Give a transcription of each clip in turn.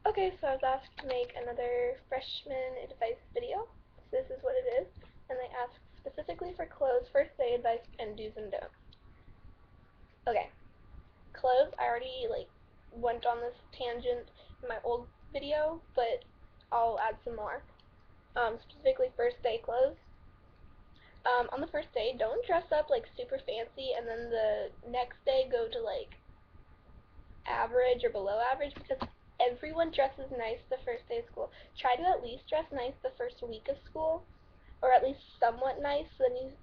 Okay, so I was asked to make another freshman advice video. So this is what it is, and they asked specifically for clothes, first day advice, and do's and don'ts. Okay, clothes, I already went on this tangent in my old video, but I'll add some more. Specifically first day clothes. On the first day, don't dress up like super fancy and then the next day go to average or below average, because everyone dresses nice the first day of school. Try to at least dress nice the first week of school, or at least somewhat nice, so then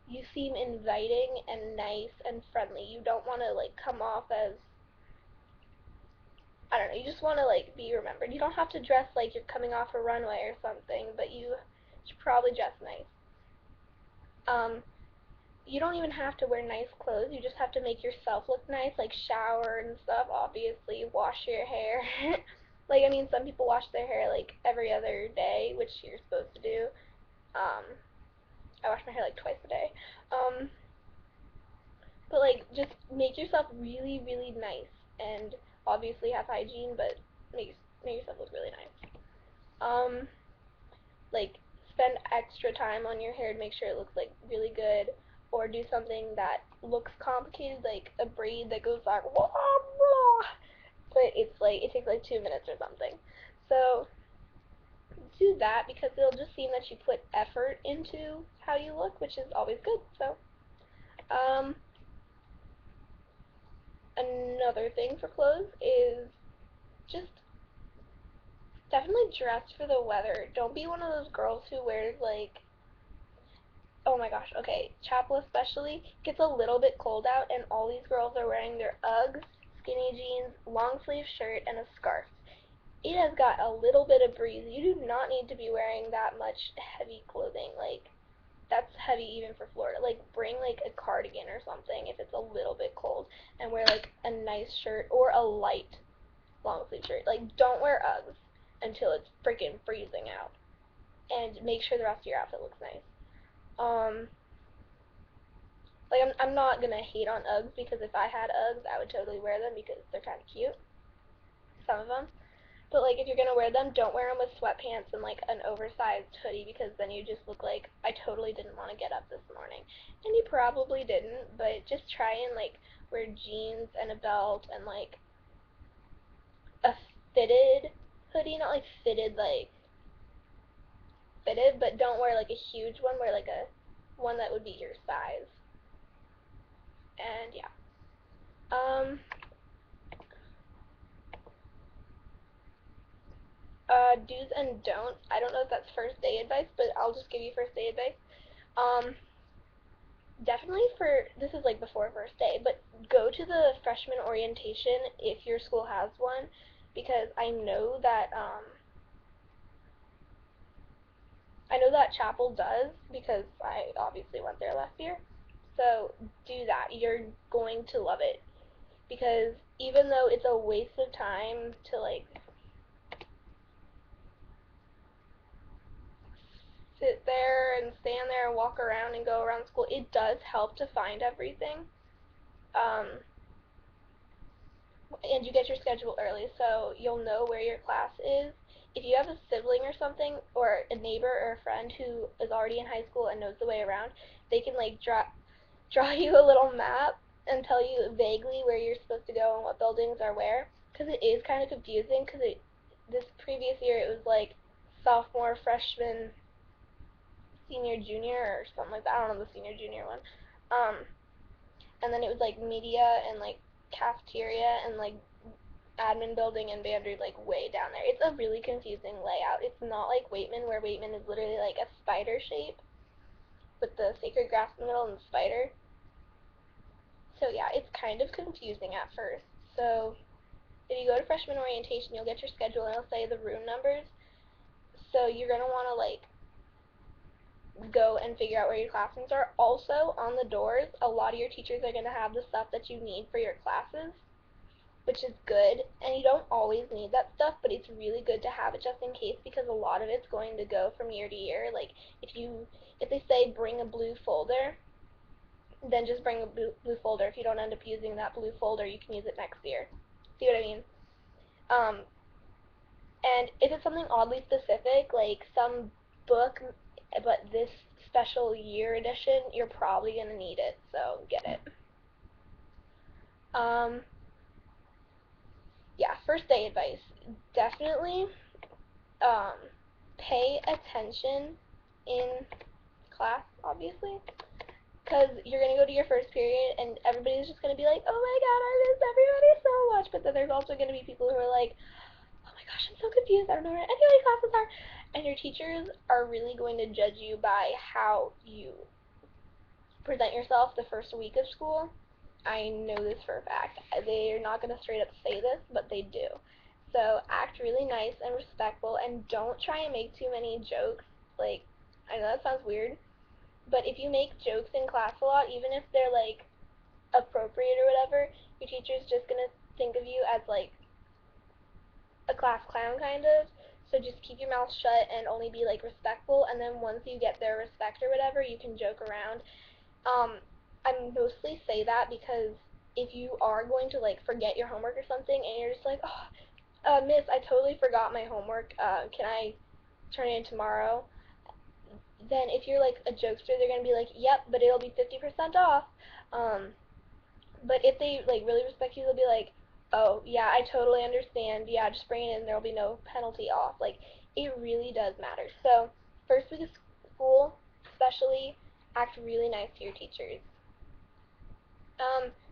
you seem inviting and nice and friendly. You don't want to come off as, I don't know, you just want to be remembered. You don't have to dress like you're coming off a runway or something, but you should probably dress nice. Um, you don't even have to wear nice clothes. You just have to make yourself look nice, like shower and stuff, obviously. Wash your hair. I mean, some people wash their hair, every other day, which you're supposed to do. Um, I wash my hair, twice a day. Um, but, just make yourself really, really nice. And obviously have hygiene, but make yourself look really nice. Um, like spend extra time on your hair to make sure it looks really good, or do something that looks complicated, like a braid that goes blah, blah, but it takes 2 minutes or something. So do that, because it'll just seem that you put effort into how you look, which is always good. So um, another thing for clothes is just definitely dress for the weather. Don't be one of those girls who wears oh my gosh, okay, chapel especially, gets a little bit cold out and all these girls are wearing their Uggs, skinny jeans, long sleeve shirt, and a scarf. It has got a little bit of breeze. You do not need to be wearing that much heavy clothing. That's heavy even for Florida. Bring a cardigan or something if it's a little bit cold, and wear a nice shirt or a light long sleeve shirt. Don't wear Uggs until it's freaking freezing out. And make sure the rest of your outfit looks nice. Um, I'm not gonna hate on Uggs, because if I had Uggs, I would totally wear them because they're kind of cute, some of them. But if you're gonna wear them, don't wear them with sweatpants and an oversized hoodie, because then you just look like I totally didn't want to get up this morning, and you probably didn't. But just try and wear jeans and a belt and a fitted hoodie, not fitted fitted, but don't wear a huge one. Wear a one that would be your size. And yeah. Do's and don'ts. I don't know if that's first day advice, but I'll just give you first day advice. Um, Definitely this is before first day, but go to the freshman orientation if your school has one, because I know that chapel does, because I obviously went there last year. So do that. You're going to love it, because even though it's a waste of time to sit there and stand there and walk around and go around school, it does help to find everything. Um, and you get your schedule early, so you'll know where your class is. If you have a sibling or something, or a neighbor or a friend who is already in high school and knows the way around, they can draw you a little map and tell you vaguely where you're supposed to go and what buildings are where, because it is kind of confusing, because this previous year it was sophomore, freshman, senior, junior, or something like that. I don't know the senior, junior one. And then it was media and cafeteria and admin building and Bandry way down there. It's a really confusing layout. It's not like Waitman, where Waitman is literally a spider shape with the sacred grass in the middle and the spider. So yeah, it's kind of confusing at first. So if you go to freshman orientation, you'll get your schedule and it'll say the room numbers. So you're gonna want to go and figure out where your classrooms are. Also, on the doors, a lot of your teachers are gonna have the stuff that you need for your classes, which is good. And you don't always need that stuff, but it's really good to have it just in case, because a lot of it's going to go from year to year. If they say bring a blue folder, then just bring a blue folder. If you don't end up using that blue folder, you can use it next year. See what I mean? Um, And if it's something oddly specific, like some book, but this special year edition, you're probably going to need it, so get it. Um, yeah, first day advice. Definitely um, pay attention in class, obviously, because you're going to go to your first period and everybody's just going to be like, oh my god, I miss everybody so much, but then there's also going to be people who are like, oh my gosh, I'm so confused, I don't know where any of my classes are, and your teachers are really going to judge you by how you present yourself the first week of school. I know this for a fact. They're not going to straight up say this, but they do. So act really nice and respectful, and don't try and make too many jokes. Like, I know that sounds weird, but if you make jokes in class a lot, even if they're like appropriate or whatever, your teacher's just going to think of you as like a class clown kind of. So just keep your mouth shut and only be like respectful, and then once you get their respect or whatever, you can joke around. I mostly say that because if you are going to like forget your homework or something and you're just like, oh, miss, I totally forgot my homework, can I turn it in tomorrow? Then if you're like a jokester, they're going to be like, yep, but it'll be 50% off. But if they like really respect you, they'll be like, oh, yeah, I totally understand. Yeah, just bring it in. There'll be no penalty off. Like, it really does matter. So, first week of school, especially, act really nice to your teachers.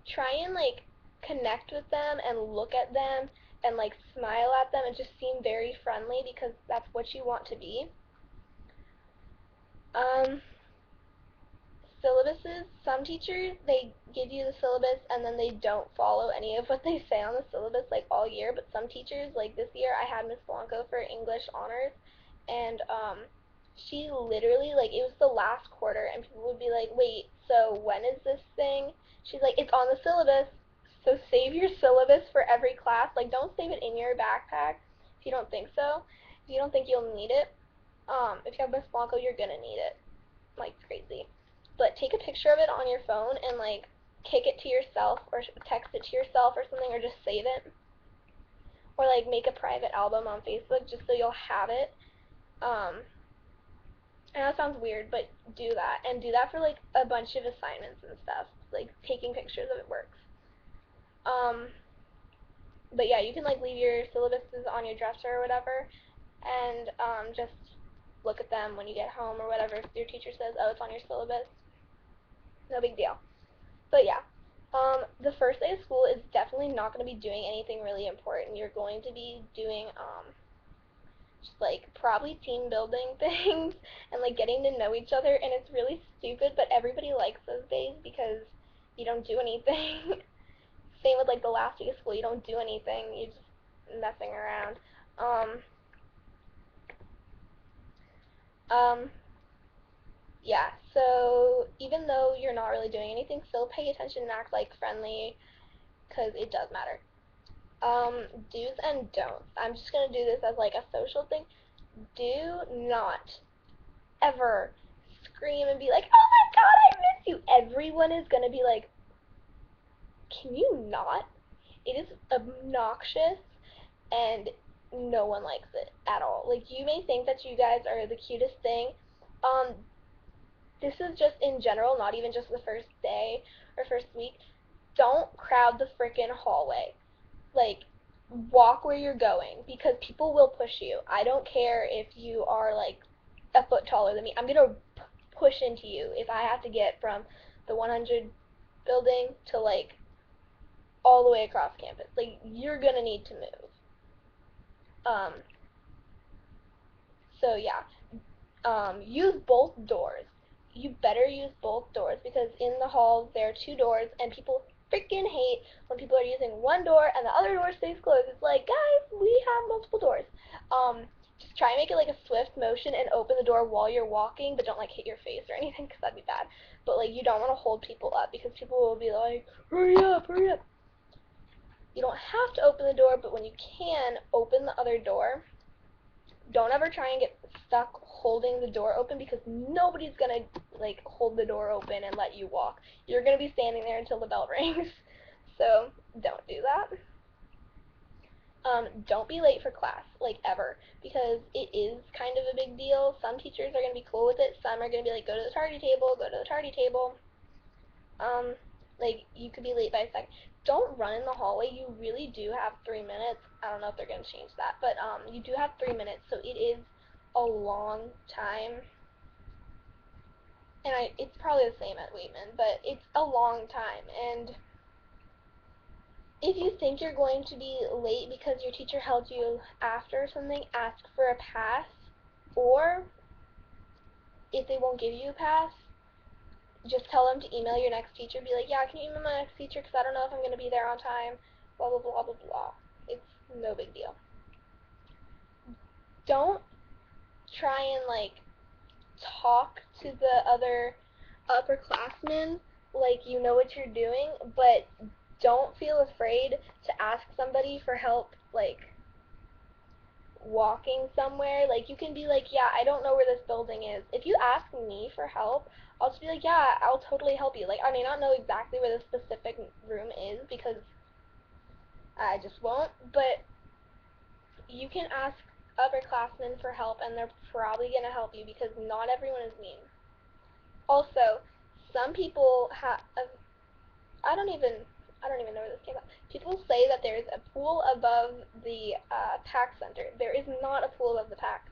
Try and like connect with them and look at them and like smile at them and just seem very friendly because that's what you want to be. Um, Syllabuses, some teachers, they give you the syllabus and then they don't follow any of what they say on the syllabus like all year, but some teachers, like this year I had Miss Blanco for English honors, and she literally, like, it was the last quarter and people would be like, wait, so when is this thing? She's like, it's on the syllabus, so save your syllabus for every class. Like, don't save it in your backpack if you don't think so, if you don't think you'll need it. If you have Miss Blanco, you're gonna need it like crazy. But take a picture of it on your phone and like kick it to yourself or text it to yourself or something, or just save it, or like make a private album on Facebook just so you'll have it. I know it sounds weird, but do that, and do that for like a bunch of assignments and stuff. Like taking pictures of it works. But yeah, you can like leave your syllabuses on your dresser or whatever, and just look at them when you get home or whatever. If your teacher says, oh, it's on your syllabus, no big deal. But yeah, the first day of school is definitely not going to be doing anything really important. You're going to be doing just like probably team building things and like getting to know each other, and it's really stupid, but everybody likes those days because you don't do anything. Same with like the last week of school, you don't do anything, you're just messing around. Um, um, yeah, so even though you're not really doing anything, still pay attention and act like friendly, because it does matter. Do's and don'ts. I'm just gonna do this as like a social thing. Do not ever scream and be like, oh my god, I miss you. Everyone is gonna be like, can you not? It is obnoxious and no one likes it at all. Like, you may think that you guys are the cutest thing. Um, this is just in general, not even just the first day or first week. Don't crowd the freaking hallway. Like, walk where you're going because people will push you. I don't care if you are like a foot taller than me. I'm gonna push into you if I have to get from the 100 building to like all the way across campus. Like, you're gonna need to move. Um, so yeah, use both doors. You better use both doors because in the halls there are two doors and people freaking hate when people are using one door and the other door stays closed. It's like, guys, we have multiple doors. Just try and make it like a swift motion and open the door while you're walking, but don't like hit your face or anything because that'd be bad. But like, you don't want to hold people up because people will be like, hurry up, hurry up. You don't have to open the door, but when you can, open the other door. Don't ever try and get stuck holding the door open because nobody's gonna like hold the door open and let you walk. You're gonna be standing there until the bell rings. So don't do that. Don't be late for class, like, ever, because it is kind of a big deal. Some teachers are going to be cool with it. Some are going to be like, go to the tardy table, go to the tardy table. Um, like, you could be late by a second. Don't run in the hallway. You really do have 3 minutes. I don't know if they're going to change that, but you do have 3 minutes, so it is a long time. And it's probably the same at Waitman, but it's a long time. And if you think you're going to be late because your teacher held you after something, ask for a pass. Or if they won't give you a pass, just tell them to email your next teacher. Be like, yeah, can you email my next teacher because I don't know if I'm going to be there on time. Blah, blah, blah, blah, blah. It's no big deal. Don't try and, like, talk to the other upperclassmen like you know what you're doing, but don't feel afraid to ask somebody for help, like, walking somewhere. Like, you can be like, yeah, I don't know where this building is. If you ask me for help, I'll just be like, yeah, I'll totally help you. Like, I may not know exactly where the specific room is because I just won't, but you can ask upperclassmen for help and they're probably going to help you because not everyone is mean. Also, some people have, I don't even I don't even know where this came from. People say that there's a pool above the PAC Center. There is not a pool above the PAC.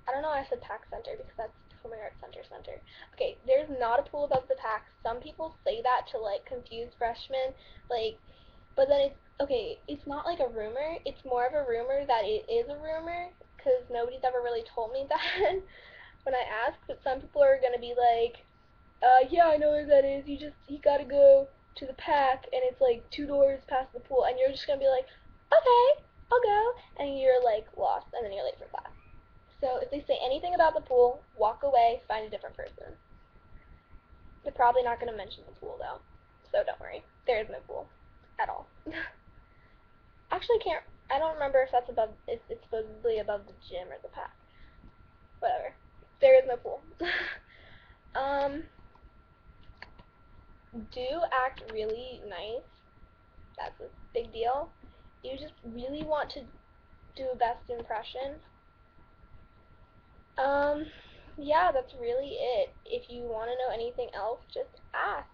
I don't know why I said PAC Center because that's Performing Arts Center. Okay, there's not a pool above the PAC. Some people say that to, like, confuse freshmen, like, but then it's not like a rumor. It's more of a rumor that it is a rumor because nobody's ever really told me that when I ask. But some people are gonna be like, yeah, I know where that is. You gotta go to the pack, and it's like 2 doors past the pool, and you're just gonna be like, okay, I'll go, and you're, like, lost, and then you're late for class. So if they say anything about the pool, walk away, find a different person. They're probably not gonna mention the pool though, so don't worry. There is no pool at all. Actually, I don't remember if it's supposedly above the gym or the pack. Whatever. There is no pool. um, do act really nice. That's a big deal. You just really want to do a best impression. Um, yeah, that's really it. If you want to know anything else, just ask.